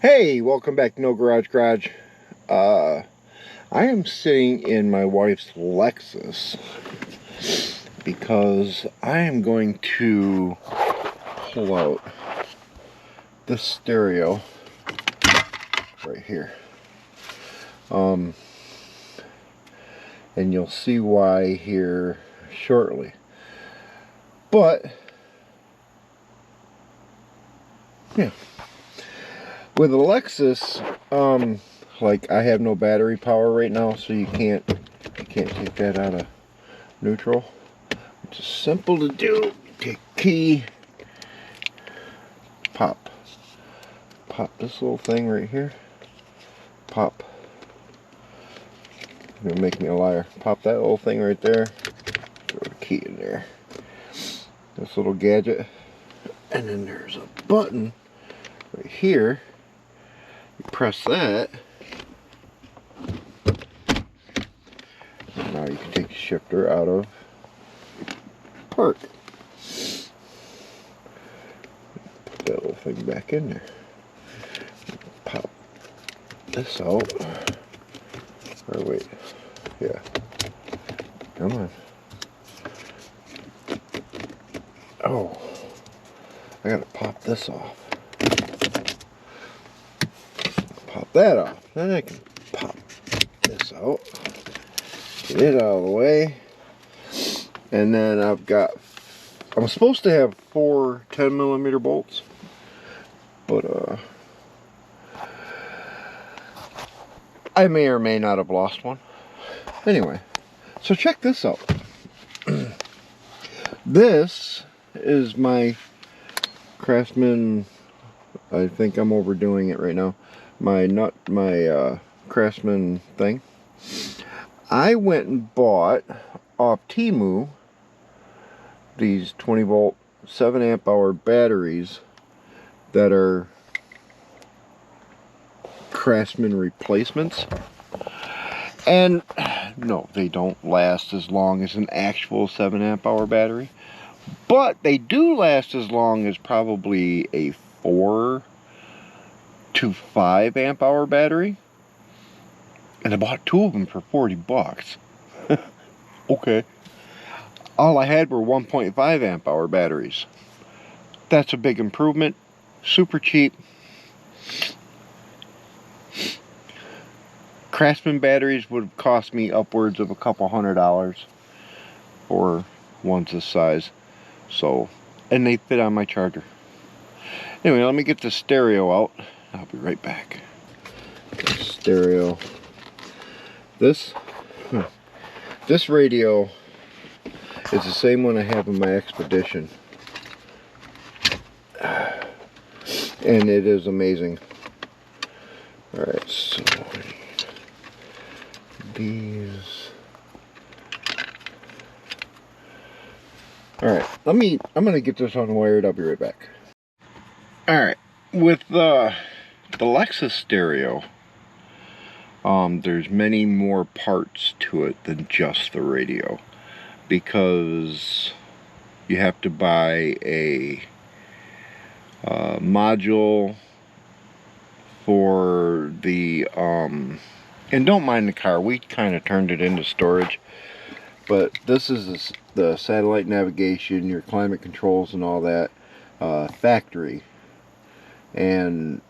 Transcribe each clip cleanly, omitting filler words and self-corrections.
Hey, welcome back to No Garage Garage. I am sitting in my wife's Lexus because I am going to pull out this stereo right here. And you'll see why here shortly. But yeah. With a Lexus, like I have no battery power right now, so you can't take that out of neutral. It's just simple to do. Take key, pop this little thing right here. Pop. You're gonna make me a liar. Pop that little thing right there. Throw the key in there. This little gadget, and then there's a button right here. You press that, and now you can take the shifter out of park. Put that little thing back in there. Pop this out. Or wait, yeah. Come on. Oh, I gotta pop this off. Pop that off. Then I can pop this out. Get it out of the way. And then I'm supposed to have 4 10mm bolts. But I may or may not have lost one. Anyway, so check this out. This is my Craftsman. I think I'm overdoing it right now. My Craftsman thing. I went and bought off Temu these 20 volt 7 amp hour batteries that are Craftsman replacements, and no, they don't last as long as an actual 7 amp hour battery, but they do last as long as probably a 4 to 5 amp hour battery, and I bought 2 of them for 40 bucks. Okay. All I had were 1.5 amp hour batteries. That's a big improvement. Super cheap. Craftsman batteries would cost me upwards of a couple $100 for ones this size. So, and they fit on my charger. Anyway, let me get the stereo out. I'll be right back. Stereo. This radio is the same one I have in my Expedition. And it is amazing. Alright, so these. Alright, I'm gonna get this unwired. I'll be right back. Alright, with the Lexus stereo, there's many more parts to it than just the radio, because you have to buy a module for the and don't mind the car, we kind of turned it into storage, but this is the satellite navigation, your climate controls and all that, factory. And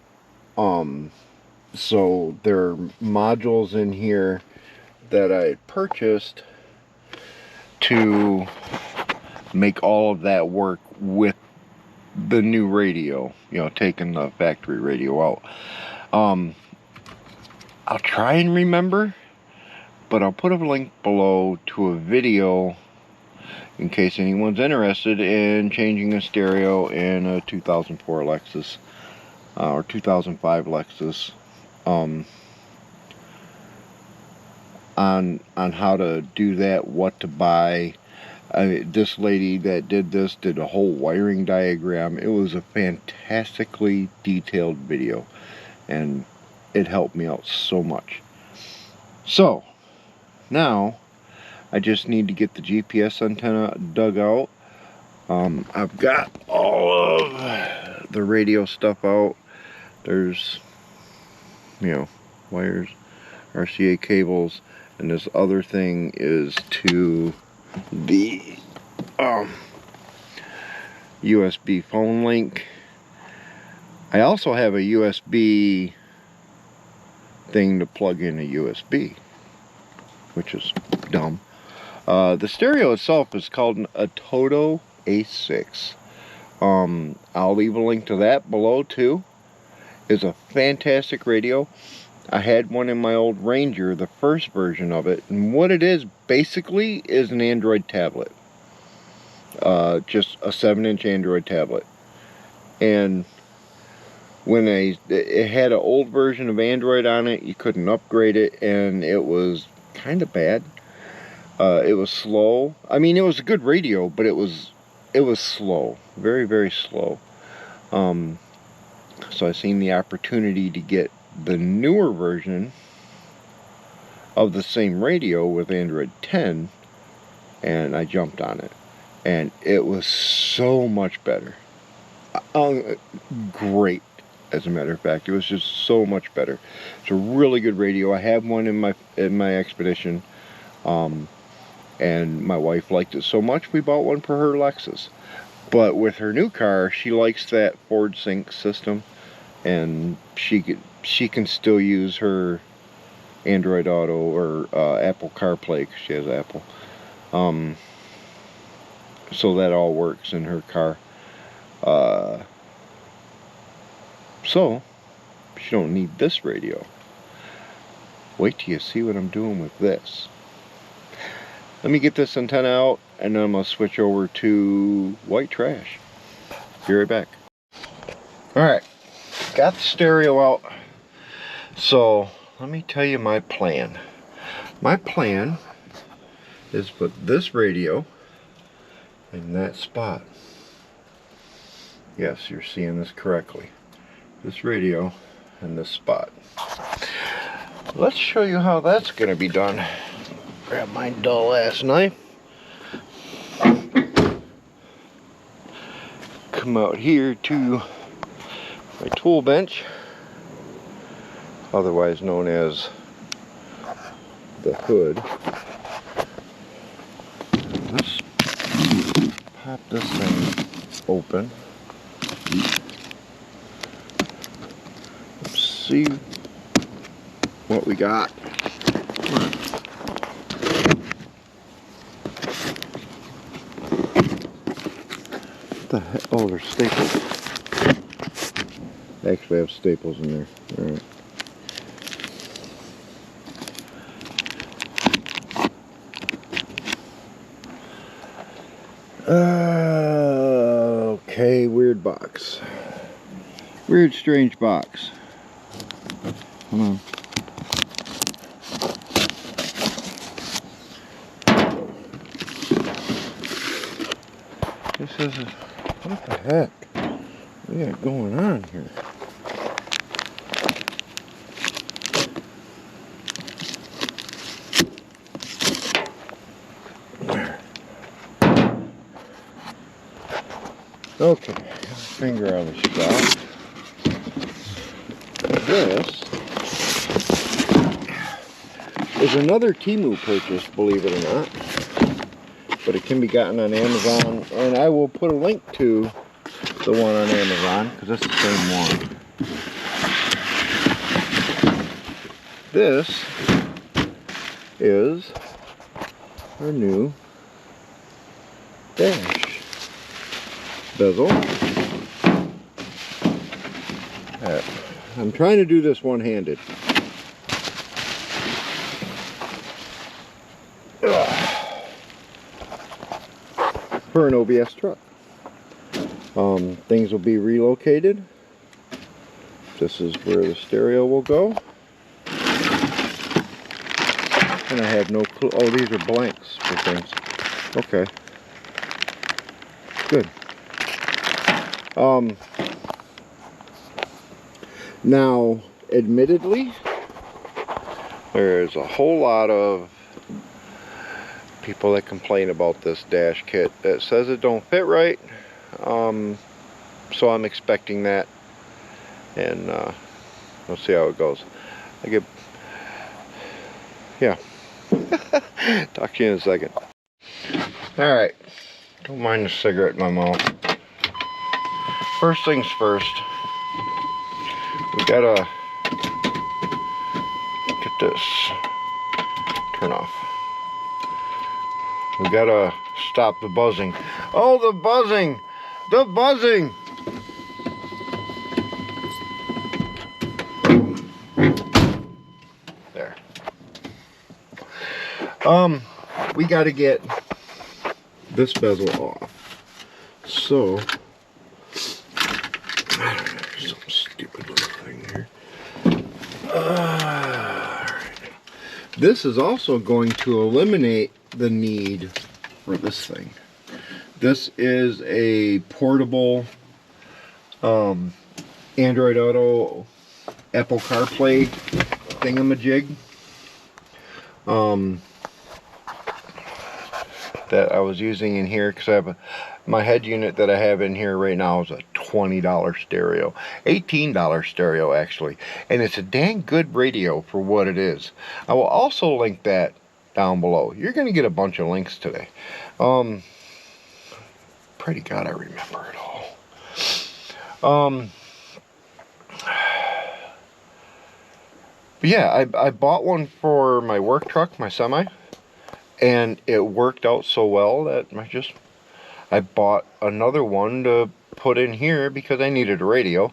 so there are modules in here that I purchased to make all of that work with the new radio, you know, taking the factory radio out. I'll try and remember, but I'll put a link below to a video in case anyone's interested in changing a stereo in a 2004 Lexus or 2005 Lexus, on how to do that, what to buy. This lady that did this did a whole wiring diagram. It was a fantastically detailed video, and it helped me out so much. So now I just need to get the GPS antenna dug out. I've got all of the radio stuff out. There's you know, wires, RCA cables, and this other thing is to the USB phone link. I also have a USB thing to plug in a USB, which is dumb. The stereo itself is called a Toto A6. I'll leave a link to that below too. It's a fantastic radio. I had one in my old Ranger, the first version of it, and what it is basically is an Android tablet. Just a 7-inch Android tablet. And when it had an old version of Android on it, you couldn't upgrade it, and it was kind of bad. It was slow. I mean, it was a good radio, but it was slow, very, very slow. So I seen the opportunity to get the newer version of the same radio with Android 10, and I jumped on it, and it was so much better. Great, as a matter of fact. It was just so much better. It's a really good radio. I have one in my Expedition, and my wife liked it so much we bought one for her Lexus. But with her new car, she likes that Ford Sync system, and she can still use her Android Auto or Apple CarPlay, because she has Apple. So that all works in her car. So she don't need this radio. Wait till you see what I'm doing with this. Let me get this antenna out, and then I'm going to switch over to white trash. Be right back. Alright, got the stereo out. So, let me tell you my plan. My plan is put this radio in that spot. Yes, you're seeing this correctly. This radio in this spot. Let's show you how that's going to be done. Grab my dull ass knife. Come out here to my tool bench, otherwise known as the hood. Let's pop this thing open. Let's see what we got. Oh, there's staples. I actually have staples in there. Alright. Okay, weird box. Weird, strange box. Come on. This is a... What the heck? What we got going on here? Okay, finger out of the shop. This is another Temu purchase, believe it or not. But it can be gotten on Amazon, and I will put a link to the one on Amazon, because it's the same one. This is our new dash bezel. I'm trying to do this one-handed. For an OBS truck. Things will be relocated. This is where the stereo will go. And I have no clue. Oh, these are blanks for things. Okay. Good. Now, admittedly, there's a whole lot of people that complain about this dash kit that says it don't fit right. So I'm expecting that, and we'll see how it goes. Yeah. Talk to you in a second. Alright. Don't mind the cigarette in my mouth. First things first. We gotta get this. Turn off. We gotta stop the buzzing. Oh, the buzzing! The buzzing! There. We gotta get this bezel off. So, there's some stupid little thing here. Right. This is also going to eliminate the need for this thing. This is a portable Android Auto Apple CarPlay thingamajig that I was using in here because I have my head unit that I have in here right now is a $20 stereo, $18 stereo actually, and it's a dang good radio for what it is. I will also link that down below. You're going to get a bunch of links today. Pray to God I remember it all. But yeah, I bought one for my work truck, my semi, and it worked out so well that I bought another one to put in here because I needed a radio,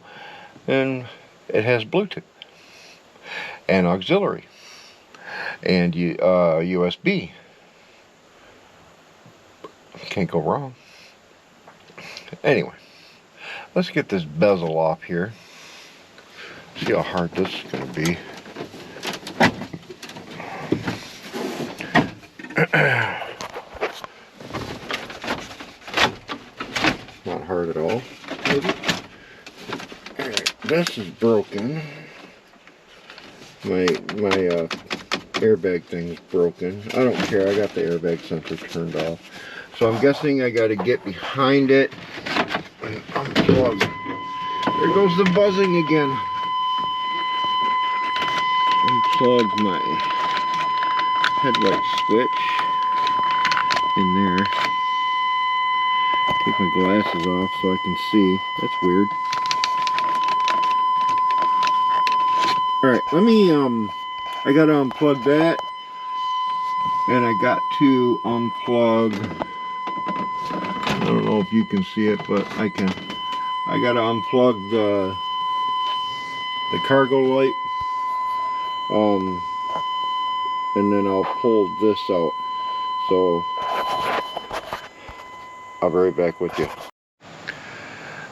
and it has Bluetooth and auxiliary and USB. Can't go wrong. Anyway, let's get this bezel off here. See how hard this is going to be. Not hard at all. Alright, this is broken. My airbag thing is broken. I don't care, I got the airbag sensor turned off. So I'm guessing I gotta get behind it and unplug. There goes the buzzing again. Unplug my headlight switch in there. Take my glasses off so I can see. That's weird. Alright, let me, I gotta unplug that. And I got to unplug, I don't know if you can see it, but I gotta unplug the cargo light. And then I'll pull this out. So I'll be right back with you.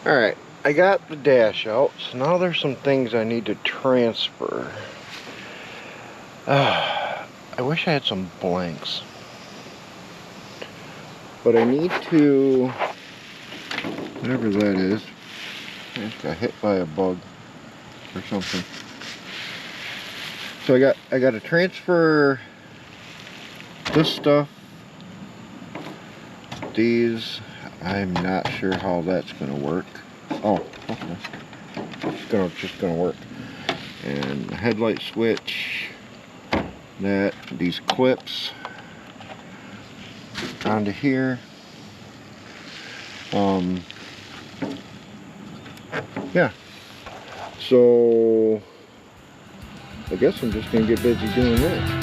Alright, I got the dash out, so now there's some things I need to transfer. I wish I had some blanks. But I need to, whatever that is, I just got hit by a bug or something. So I got to transfer this stuff. These, I'm not sure how that's gonna work. Oh, okay. It's just gonna work. And the headlight switch, these clips onto here. Yeah. So I guess I'm just gonna get busy doing that.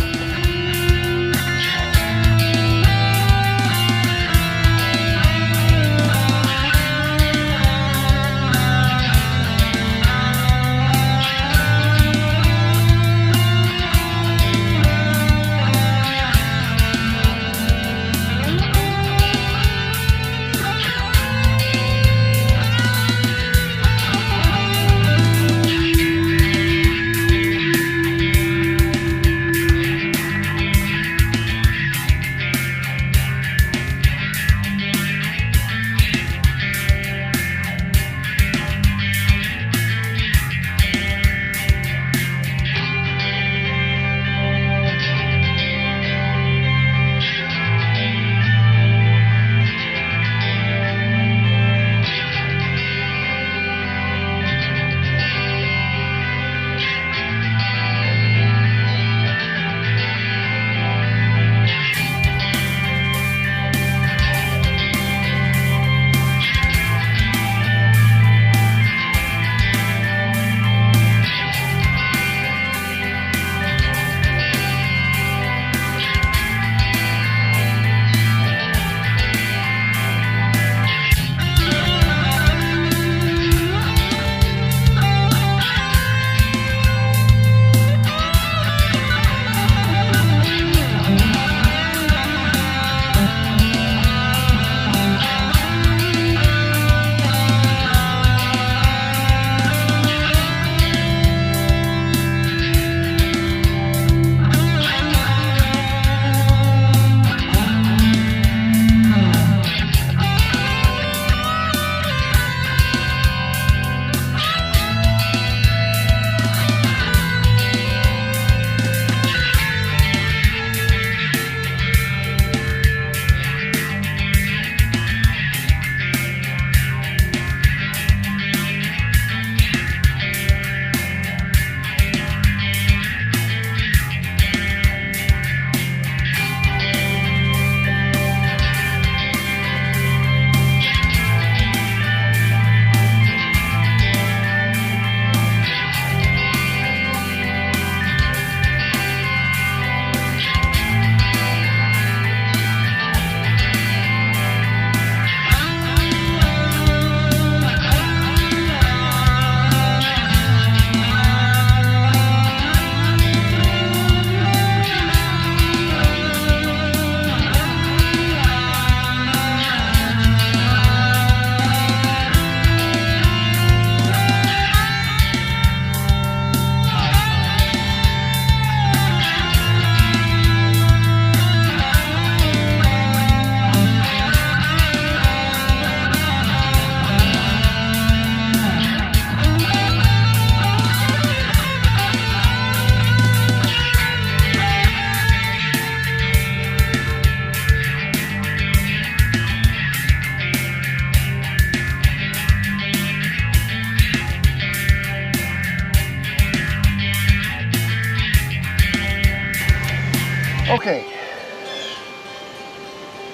Okay.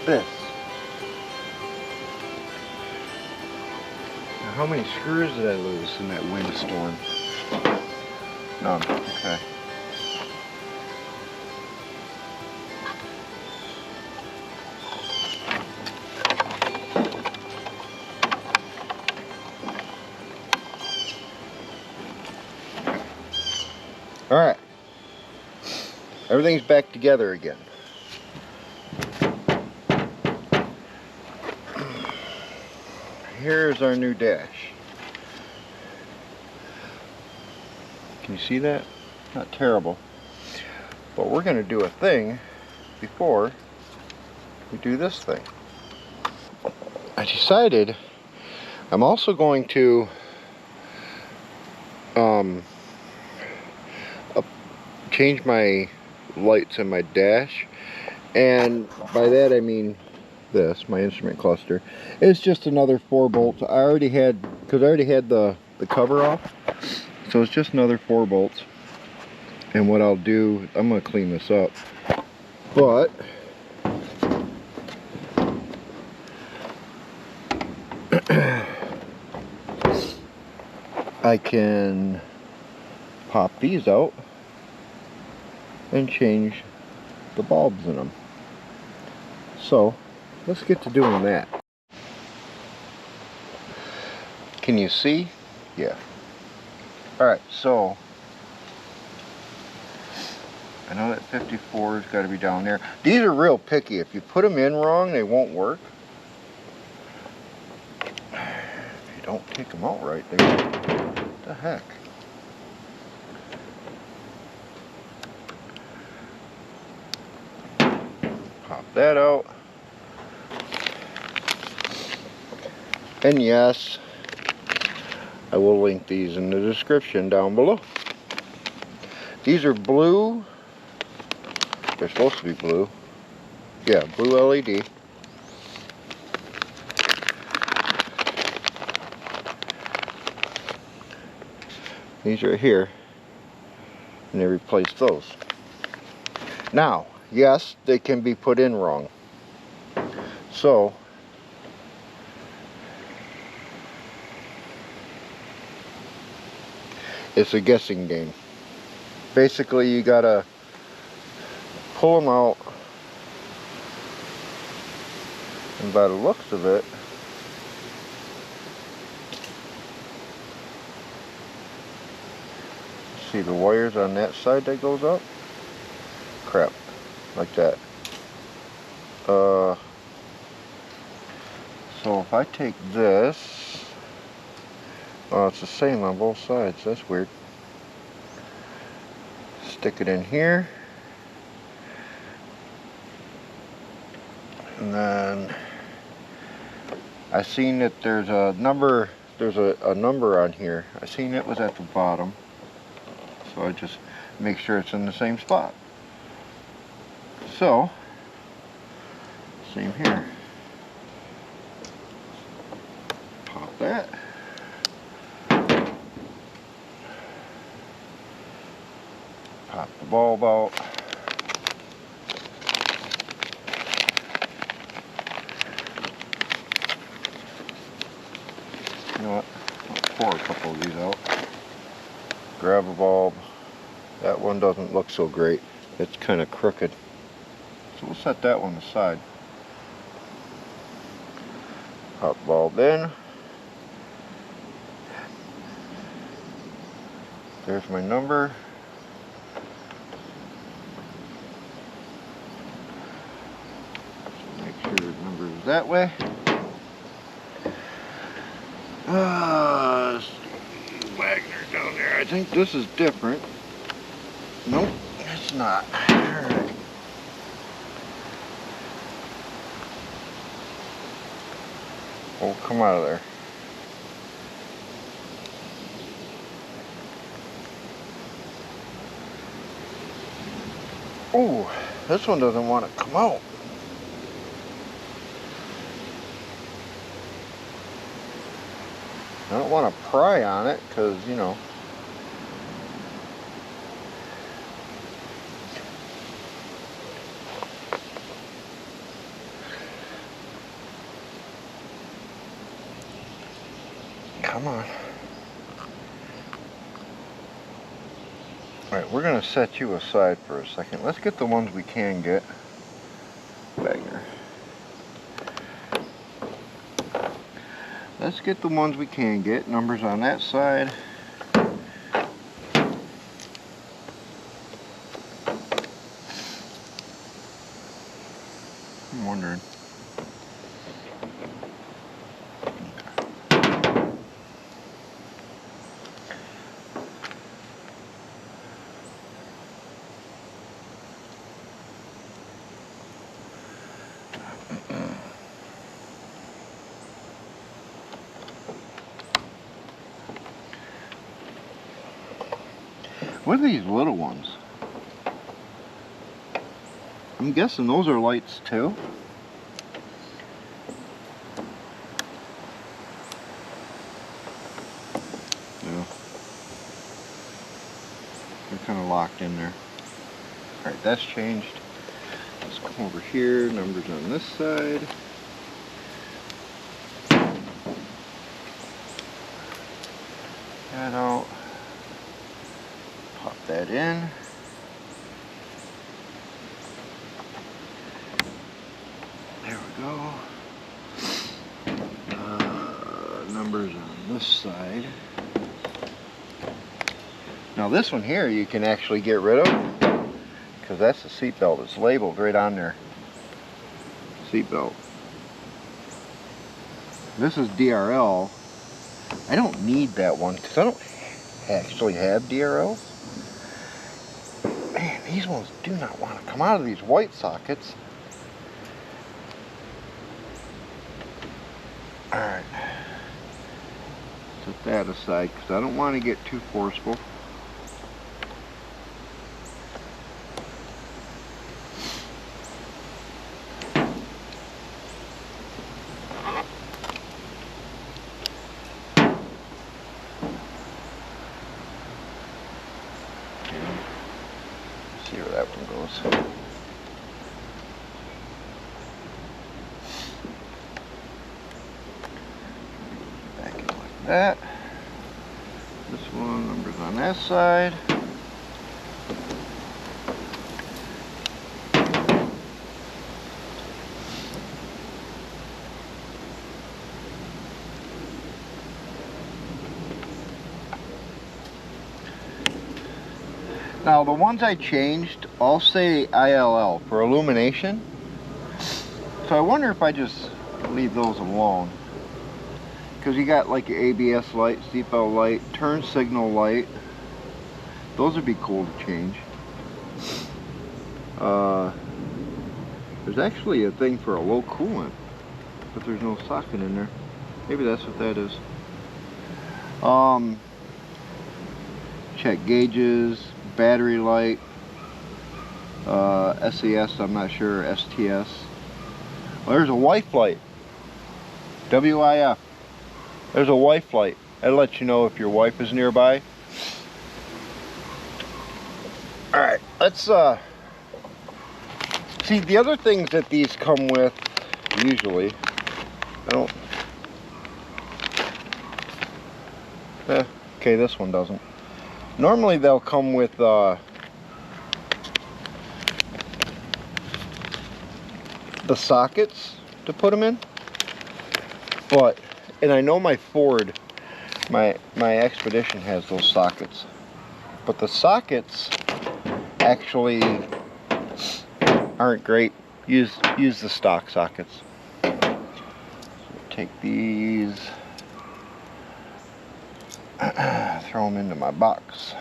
This. Now, how many screws did I lose in that windstorm? None. Okay. Alright. Everything's back together again. Here's our new dash. Can you see that? Not terrible. But we're going to do a thing before we do this thing. I decided I'm also going to change my lights in my dash, and by that I mean this, my instrument cluster. It's just another 4 bolts. I already had, because I already had the cover off, so it's just another 4 bolts. And what I'll do, I'm going to clean this up, but I can pop these out and change the bulbs in them. So let's get to doing that. Can you see? Yeah. Alright, so I know that 54 has got to be down there. These are real picky. If you put them in wrong, they won't work. If you don't take them out right, they won't. What the heck? Pop that out. And yes, I will link these in the description down below. These are blue. They're supposed to be blue. Yeah, blue LED. These are here. And they replaced those. Now, yes, they can be put in wrong. So, it's a guessing game. Basically, you gotta pull them out, and by the looks of it, see the wires on that side that goes up? Crap, like that. So if I take this, oh, it's the same on both sides. That's weird. Stick it in here, and then I seen that there's a number. There's a number on here. I seen it was at the bottom, so I just make sure it's in the same spot. So same here. Pop that. Pop the bulb out. You know what? I'll pour a couple of these out. Grab a bulb. That one doesn't look so great. It's kind of crooked. So we'll set that one aside. Pop bulb in. There's my number. Make sure the number is that way. Wagner down there. I think this is different. Nope, it's not. Alright. Oh, come out of there. Oh, this one doesn't want to come out. I don't want to pry on it because, you know, Come on. Alright, we're going to set you aside for a second. Let's get the ones we can get. Wagner. Let's get the ones we can get. Numbers on that side. I'm wondering. What are these little ones? I'm guessing those are lights too. Yeah. They're kind of locked in there. Alright, that's changed. Let's come over here. Numbers on this side. That out. Pop that in. There we go. Numbers on this side. Now this one here you can actually get rid of because that's the seat belt. It's labeled right on there. Seat belt. This is DRL. I don't need that one because I don't actually have DRLs. Man, these ones do not want to come out of these white sockets. Alright. Set that aside because I don't want to get too forceful. See where that one goes. Back in like that. This one, numbers on that side. Now the ones I changed all say ILL for illumination, so I wonder if I just leave those alone, because you got like your ABS light, seatbelt light, turn signal light. Those would be cool to change. There's actually a thing for a low coolant, but there's no socket in there. Maybe that's what that is. Check gauges, battery light, SES, I'm not sure, STS. Well, there's a wife light, WIF. There's a wife light. That'll let you know if your wife is nearby. Alright, let's see the other things that these come with usually. Okay, this one doesn't. Normally they'll come with the sockets to put them in, but, and I know my Ford, my Expedition has those sockets, but the sockets actually aren't great. Use the stock sockets. So take these, throw them into my box.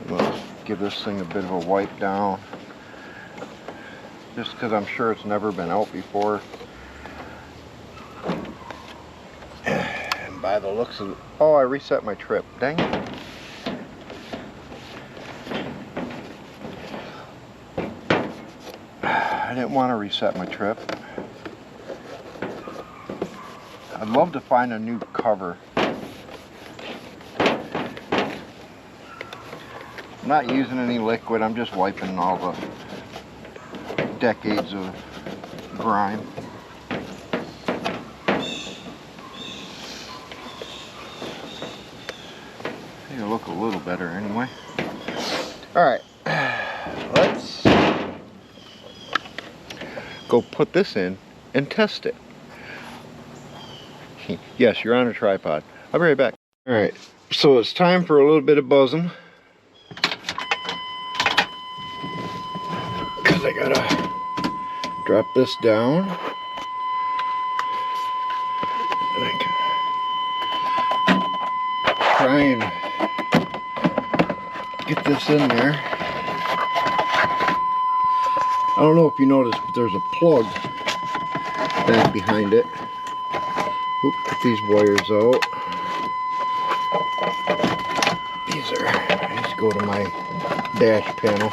We'll give this thing a bit of a wipe down, just because I'm sure it's never been out before. And by the looks of it, oh, I reset my trip. Dang it. I didn't want to reset my trip. I'd love to find a new cover. I'm not using any liquid, I'm just wiping all the decades of grime. go put this in and test it. Yes, you're on a tripod. I'll be right back. Alright, so it's time for a little bit of buzzing. Because I gotta drop this down. And I can try and get this in there. I don't know if you noticed, but there's a plug back behind it. Oop, get these wires out. These are, I just go to my dash panel.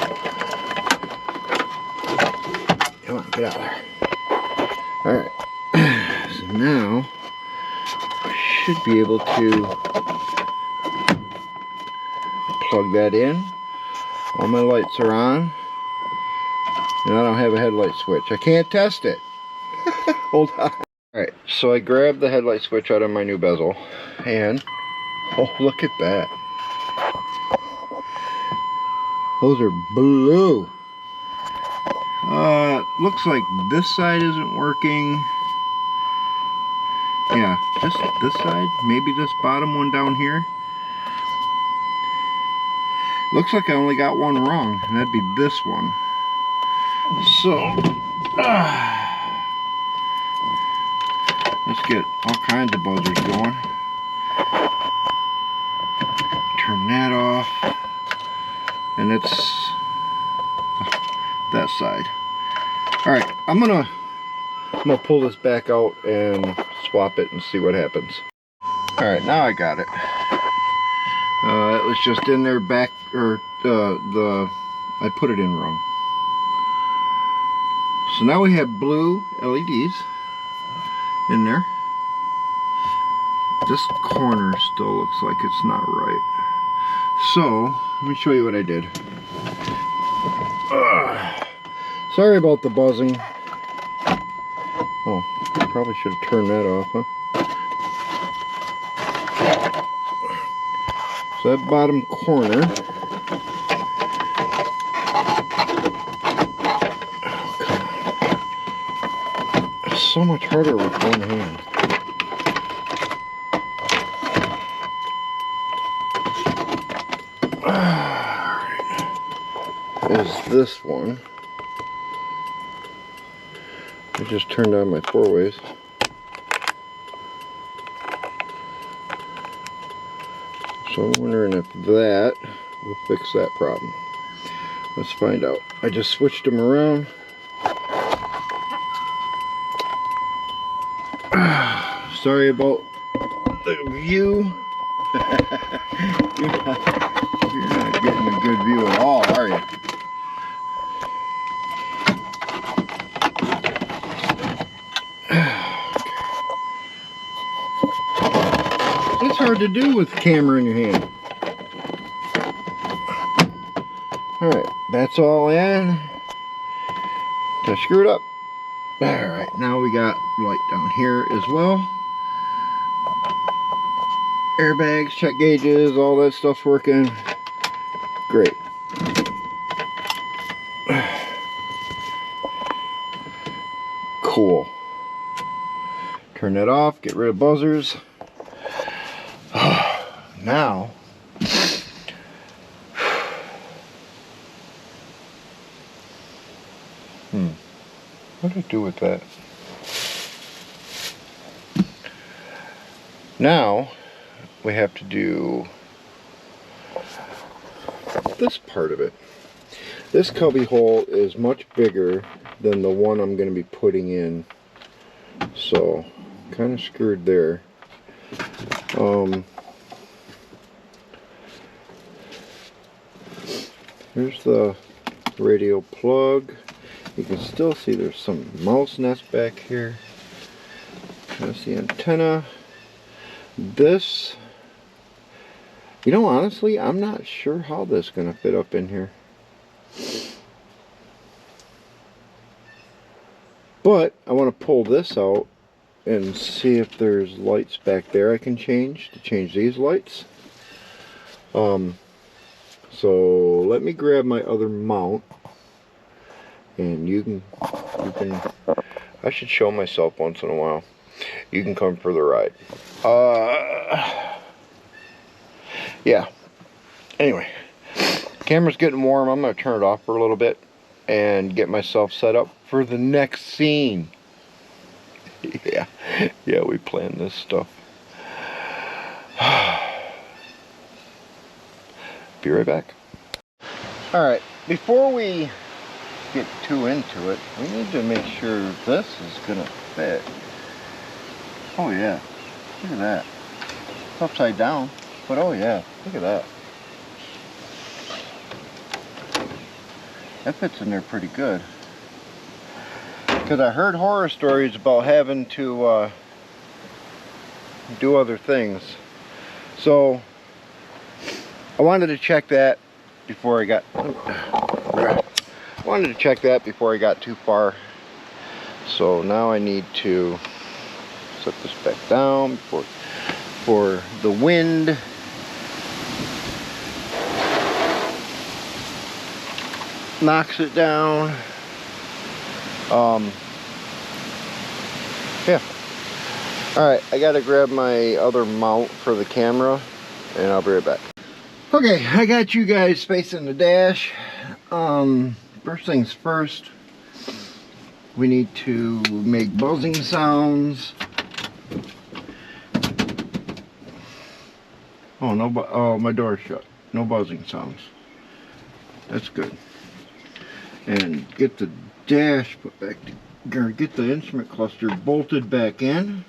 Come on, get out there. Alright, so now I should be able to plug that in. All my lights are on. And I don't have a headlight switch. I can't test it. Hold on. Alright, so I grabbed the headlight switch out of my new bezel. And, oh, look at that. Those are blue. Looks like this side isn't working. Yeah, just this side. Maybe this bottom one down here. Looks like I only got one wrong, and that'd be this one. So, let's get all kinds of buzzers going. Turn that off. And it's that side. Alright, I'm gonna pull this back out and swap it and see what happens. Alright, now I got it. It was just in there back, or I put it in wrong. So now we have blue LEDs in there. This corner still looks like it's not right. So, let me show you what I did. Sorry about the buzzing. Oh, probably should have turned that off, huh? So that bottom corner. It's so much harder with one hand. Is this one. I just turned on my 4-ways. So I'm wondering if that will fix that problem. Let's find out. I just switched them around. Sorry about the view. You're not getting a good view at all, are you? It's hard to do with the camera in your hand. Alright, that's all in. Just screw it up. Alright, now we got light down here as well. Airbags, check gauges, all that stuff's working. Great. Cool. Turn that off, get rid of buzzers. Now, what do I do with that? Now, we have to do this part of it. This cubby hole is much bigger than the one I'm going to be putting in, so kind of screwed there. Here's the radio plug. You can still see there's some mouse nest back here. That's the antenna. This, you know, honestly, I'm not sure how this is going to fit up in here. But I want to pull this out and see if there's lights back there I can change to change these lights. So let me grab my other mount, and you can I should show myself once in a while. You can come for the ride. Yeah. Anyway, camera's getting warm. I'm going to turn it off for a little bit and get myself set up for the next scene. Yeah, we planned this stuff. Be right back. Alright, before we get too into it, we need to make sure this is going to fit. Oh yeah, look at that. It's upside down, but oh yeah, look at that. That fits in there pretty good. Because I heard horror stories about having to do other things. So I wanted to check that before I got too far. So now I need to set this back down for the wind. Knocks it down. Yeah. Alright, I gotta grab my other mount for the camera and I'll be right back. Okay, I got you guys facing the dash. First things first, we need to make buzzing sounds. Oh, no, oh, my door's shut. No buzzing sounds. That's good. And get the dash put back together, get the instrument cluster bolted back in.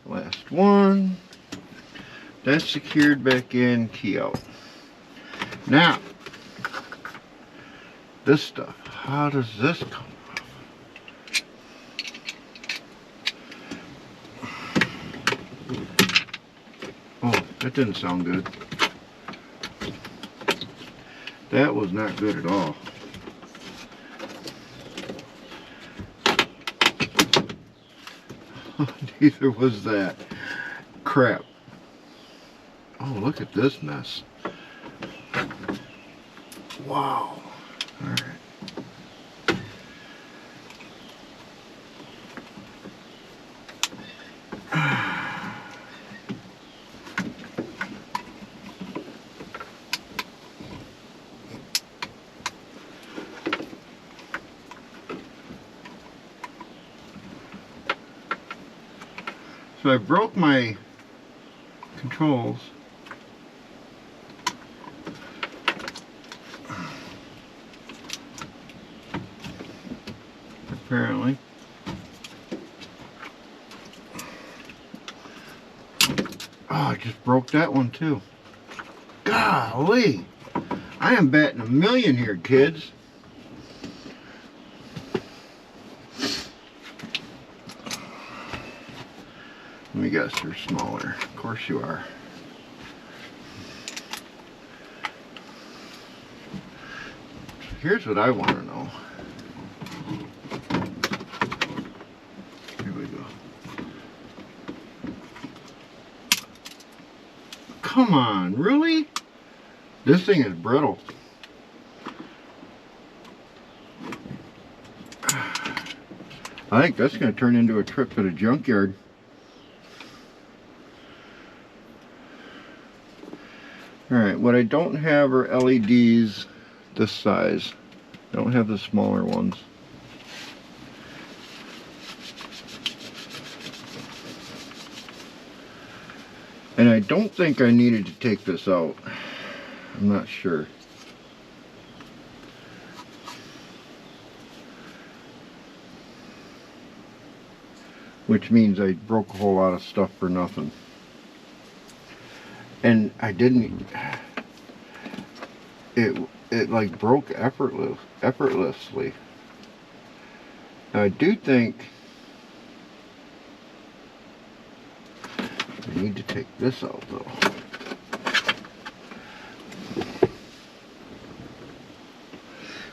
Last one. That's secured back in, key out. Now, this stuff, how does this come? Oh, that didn't sound good. That was not good at all. Neither was that. Crap. Oh, look at this mess. Wow. Alright. So I broke my controls. Apparently. Oh, I just broke that one too. Golly! I am batting 1,000,000 here, kids. Let me guess, you're smaller. Of course you are. Here's what I want to know. Here we go. Come on, really? This thing is brittle. I think that's going to turn into a trip to the junkyard. Alright, what I don't have are LEDs this size. I don't have the smaller ones. And I don't think I needed to take this out. I'm not sure. Which means I broke a whole lot of stuff for nothing. And I didn't, it like broke effortlessly. Now I do think I need to take this out though.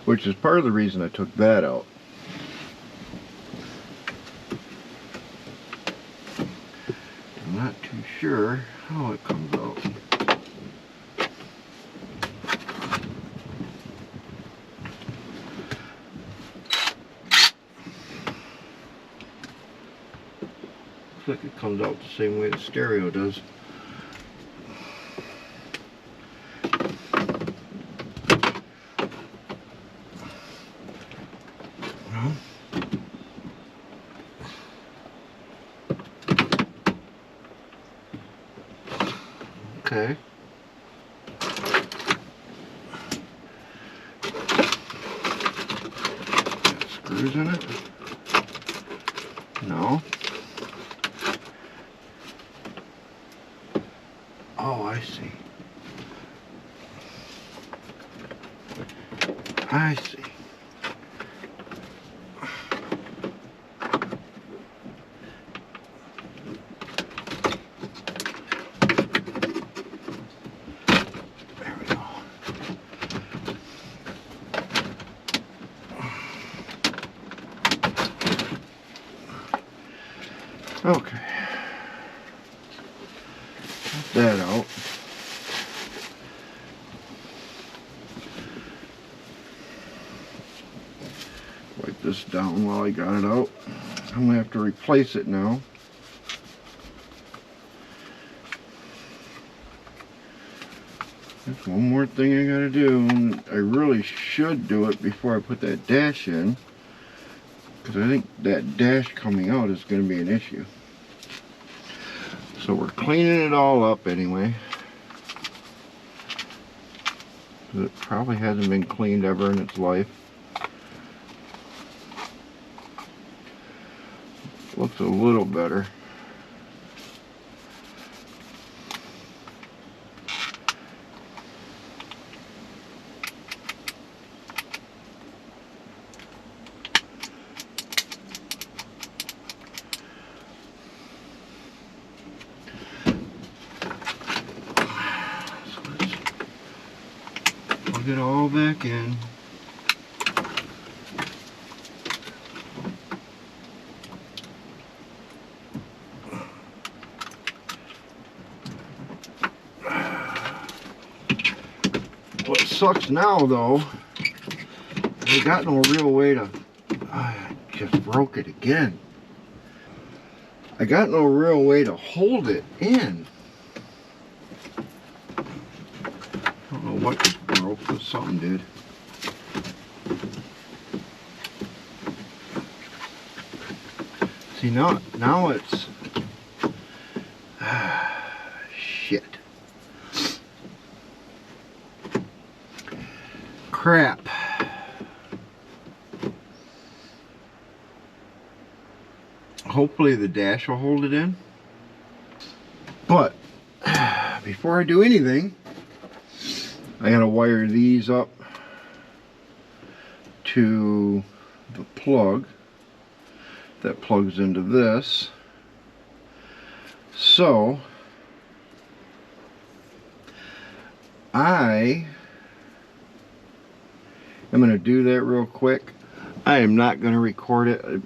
Which is part of the reason I took that out. sure how it comes out. Looks like it comes out the same way the stereo does. Okay. Got screws in it? No. Oh, I see. I see. There we go. Okay. Got that out. Wipe this down while I got it out. I'm gonna have to replace it now. There's one more thing I gotta do, and I really should do it before I put that dash in, because I think that dash coming out is gonna be an issue. So we're cleaning it all up anyway. It probably hasn't been cleaned ever in its life. Looks a little better. So let's plug it all back in. What sucks now though, I got no real way to, I just broke it again. I got no real way to hold it in. I don't know what just broke, but something did. See, now it's, shit. Crap. Hopefully the dash will hold it in. But before I do anything, I gotta wire these up to the plug that plugs into this. So I am going to do that real quick. I am not going to record it.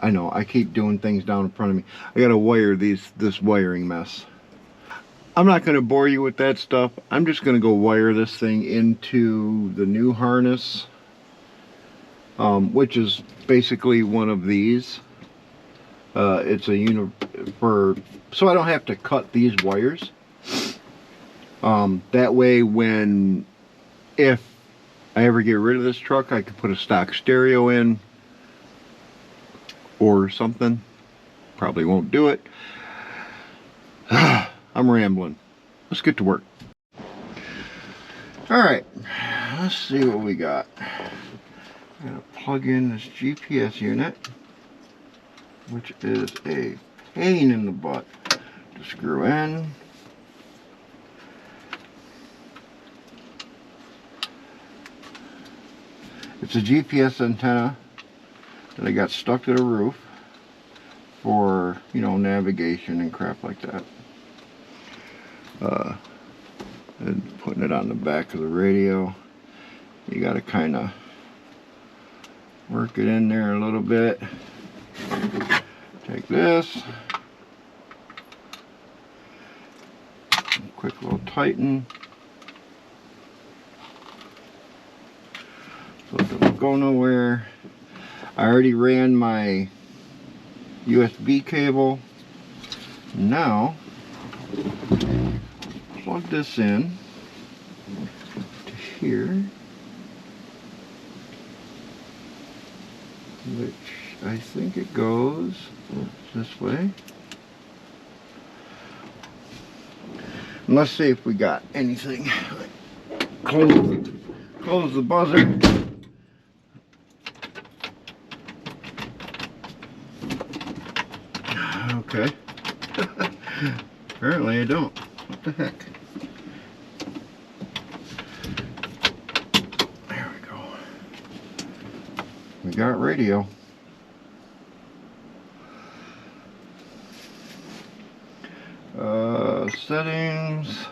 I know I keep doing things down in front of me. I got to wire this wiring mess. I'm not going to bore you with that stuff. I'm just going to go wire this thing into the new harness, which is basically one of these. It's a so I don't have to cut these wires. That way, if I ever get rid of this truck, I could put a stock stereo in or something. Probably won't do it. I'm rambling. Let's get to work. Alright, let's see what we got. I'm going to plug in this GPS unit, which is a pain in the butt to screw in. It's a GPS antenna that I got stuck to the roof for, you know, navigation and crap like that. And putting it on the back of the radio. You got to kind of work it in there a little bit. Take this, quick little tighten. So it doesn't go nowhere. I already ran my USB cable. Now, plug this in to here, which I think it goes this way. And let's see if we got anything. Close the buzzer. Okay. Apparently I don't. What the heck? There we go. We got radio. Settings.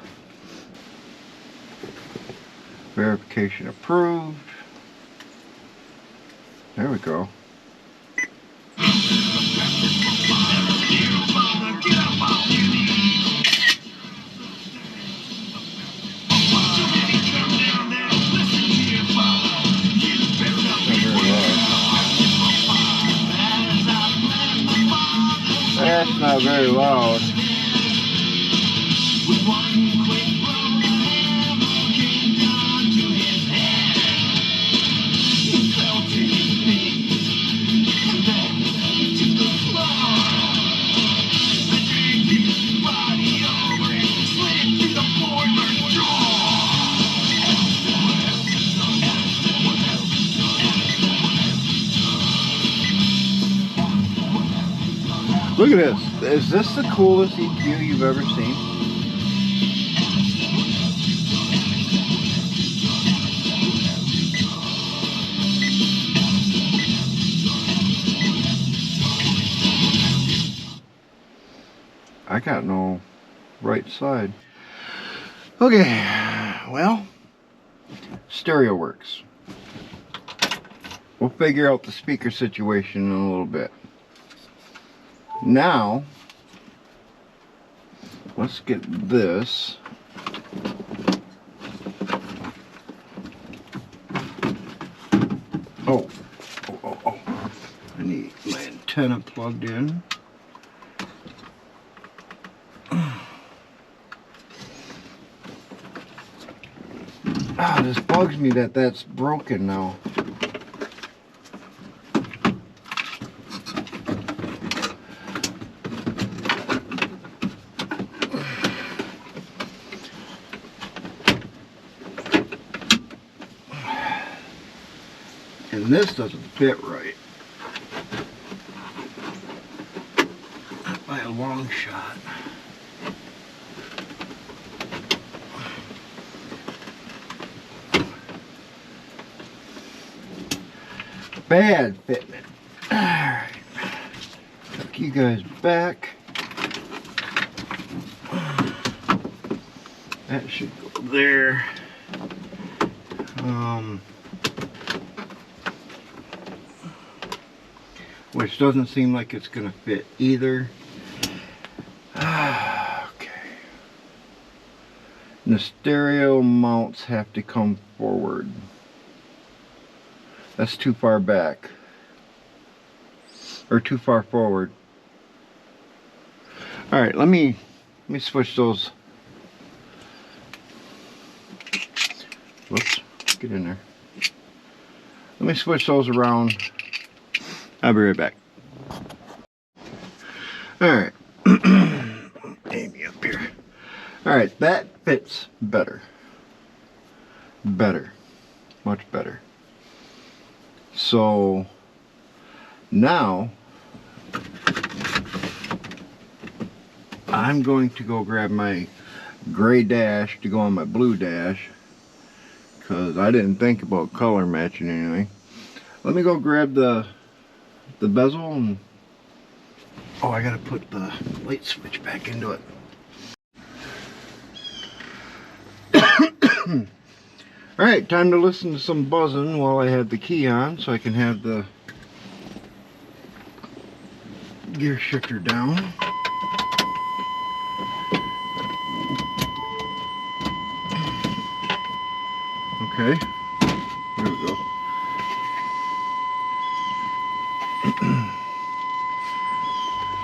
Verification approved. There we go. That's not very loud. Look at this. Is this the coolest EQ you've ever seen? I got no right side. Okay, well, stereo works. We'll figure out the speaker situation in a little bit. Now, let's get this. Oh. I need my antenna plugged in. This bugs me that that's broken now. And this doesn't fit right by a long shot. Bad fitment. Alright. Tuck you guys back. That should go there. Which doesn't seem like it's gonna fit either. Okay. And the stereo mounts have to come forward. That's too far back. Or too far forward. Alright, let me switch those. Whoops, get in there. Let me switch those around. I'll be right back. Alright. Amy up here. Alright, that fits better. Better. Much better. So now I'm going to go grab my gray dash to go on my blue dash, because I didn't think about color matching anything. Let me go grab the bezel and oh, I gotta put the light switch back into it. Alright, time to listen to some buzzing while I have the key on so I can have the gear shifter down. Okay, there we go.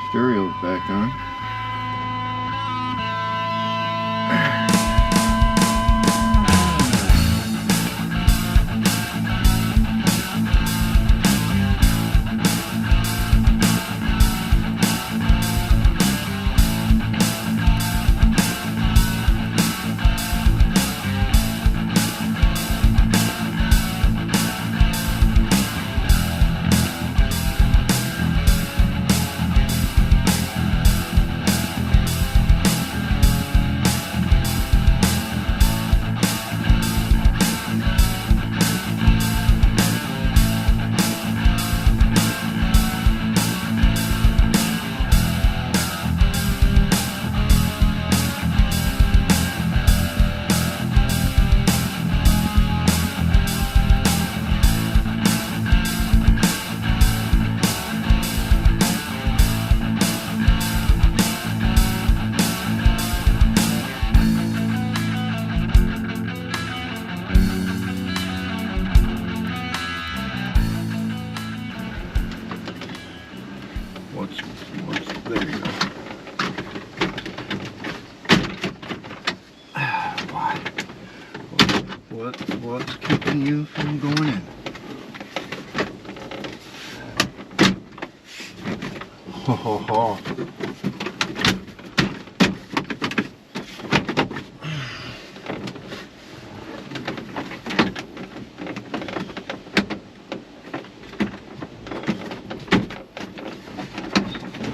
Stereo's back on. There you go. What's keeping you from going in? Ho ho ho.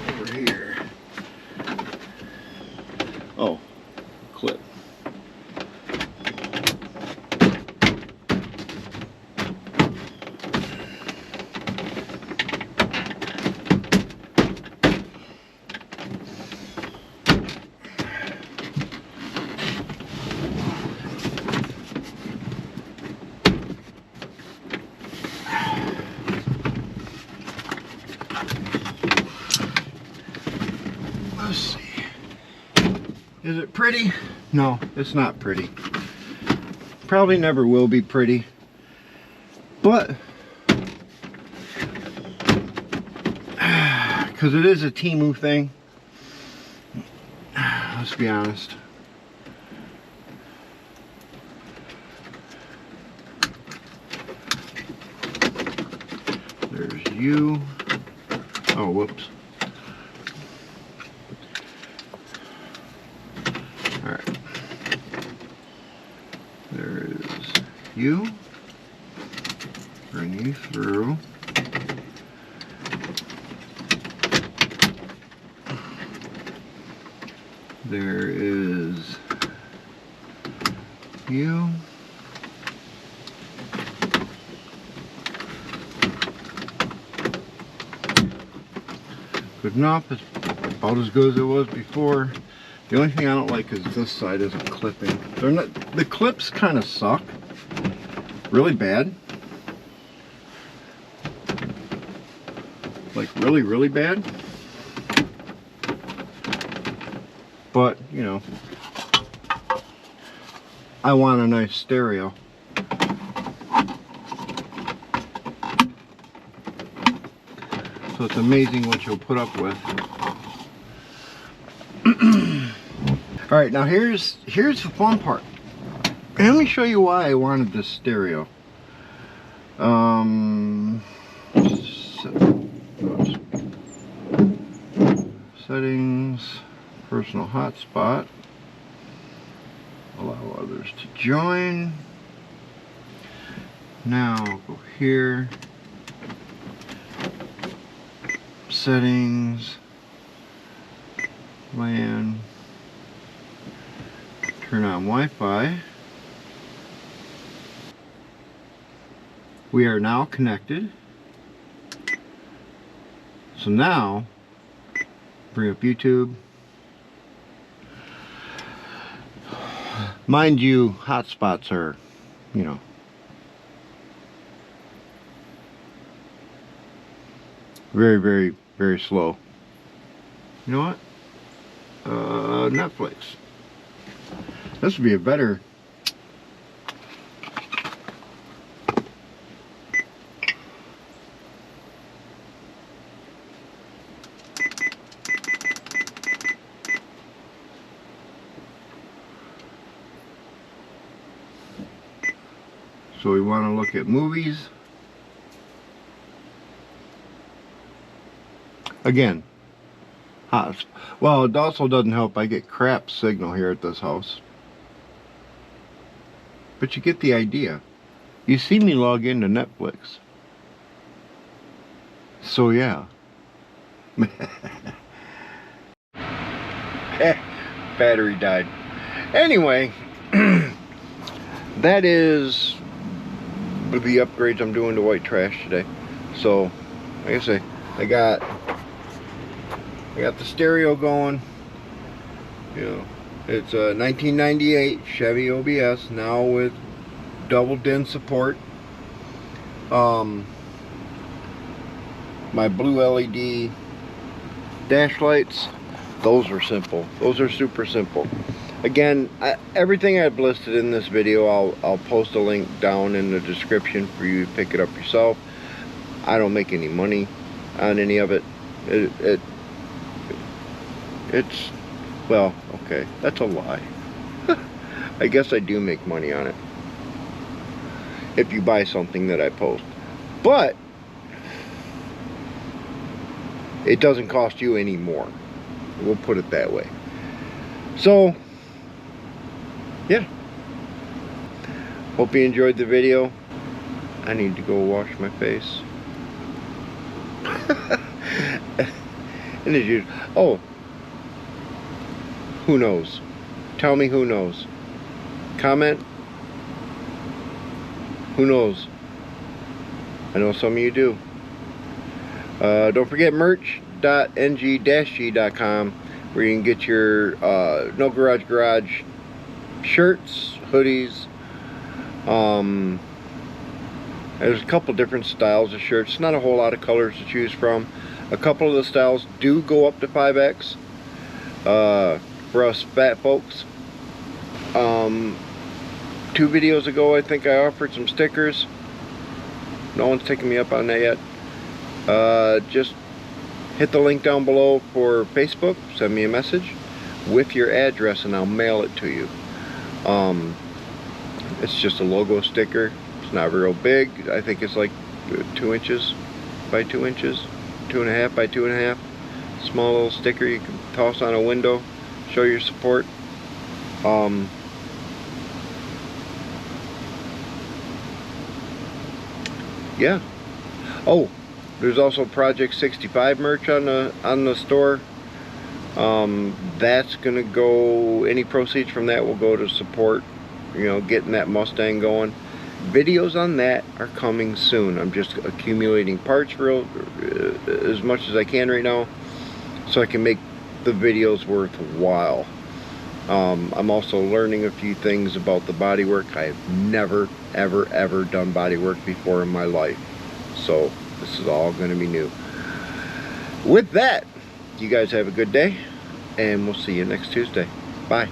Over here. Oh, clip. Let's see. Is it pretty? No, it's not pretty. Probably never will be pretty. But because it is a Temu thing, let's be honest. There's you. Oh, whoops. Alright. There is you. Bring you through. There is you. Good enough. It's about as good as it was before. The only thing I don't like is this side isn't clipping. They're not, the clips kind of suck. Really bad. Like really, really bad. But, you know, I want a nice stereo. So it's amazing what you'll put up with. Alright, now here's the fun part. Let me show you why I wanted this stereo. Settings, personal hotspot, allow others to join. Now go here, settings, LAN, turn on Wi-Fi. We are now connected. So now, bring up YouTube. Mind you, hotspots are, you know, very, very, very slow. You know what? Netflix. This would be a better So we want to look at movies. Again, well, it also doesn't help. I get crap signal here at this house. But you get the idea. You see me log into Netflix. So yeah. Battery died. Anyway, that is the upgrades I'm doing to white trash today. So, like I say, I got the stereo going. You know, it's a 1998 Chevy OBS now with double DIN support. My blue LED dash lights, those are simple. Those are super simple. Again, everything I've listed in this video, I'll post a link down in the description for you to pick it up yourself. I don't make any money on any of it. It's, well, okay, that's a lie. I guess I do make money on it if you buy something that I post, but it doesn't cost you any more. We'll put it that way. So yeah, hope you enjoyed the video. I need to go wash my face. And as usual, oh, who knows? Tell me who knows. Comment. Who knows? I know some of you do. Don't forget merch.ng-g.com, where you can get your No Garage Garage shirts, hoodies. There's a couple different styles of shirts. Not a whole lot of colors to choose from. A couple of the styles do go up to 5X for us fat folks. 2 videos ago, I think I offered some stickers. No one's taken me up on that yet. Just hit the link down below for Facebook. Send me a message with your address and I'll mail it to you. It's just a logo sticker. It's not real big. I think it's like 2 inches by 2 inches, 2.5 by 2.5. Small little sticker you can toss on a window, show your support. Yeah. Oh, there's also Project 65 merch on the store. That's gonna go, any proceeds from that will go to support, you know, getting that Mustang going. Videos on that are coming soon. I'm just accumulating parts as much as I can right now, so I can make the videos worthwhile. I'm also learning a few things about the bodywork. I have never ever done bodywork before in my life, so this is all going to be new. With that, you guys have a good day, and we'll see you next Tuesday. Bye.